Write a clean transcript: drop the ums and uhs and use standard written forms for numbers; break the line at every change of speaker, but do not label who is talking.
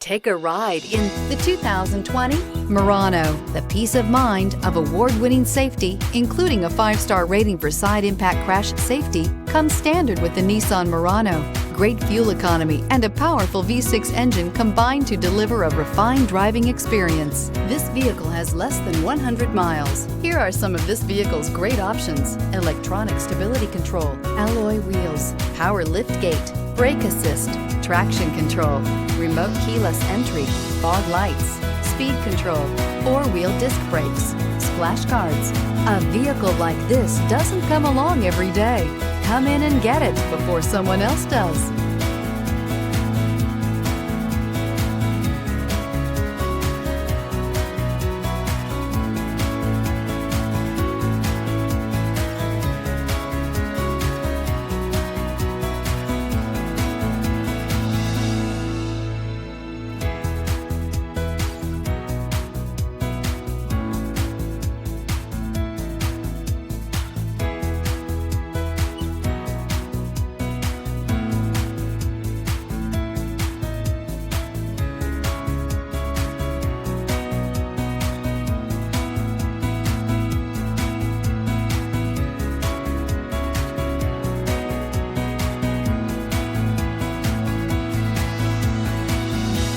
Take a ride in the 2020 Murano. The peace of mind of award-winning safety, including a 5-star rating for side impact crash safety, comes standard with the Nissan Murano. Great fuel economy and a powerful V6 engine combine to deliver a refined driving experience. This vehicle has less than 100 miles. Here are some of this vehicle's great options: electronic stability control, alloy wheels, power liftgate, brake assist, traction control, remote keyless entry, fog lights, speed control, 4-wheel disc brakes, splash guards. A vehicle like this doesn't come along every day. Come in and get it before someone else does.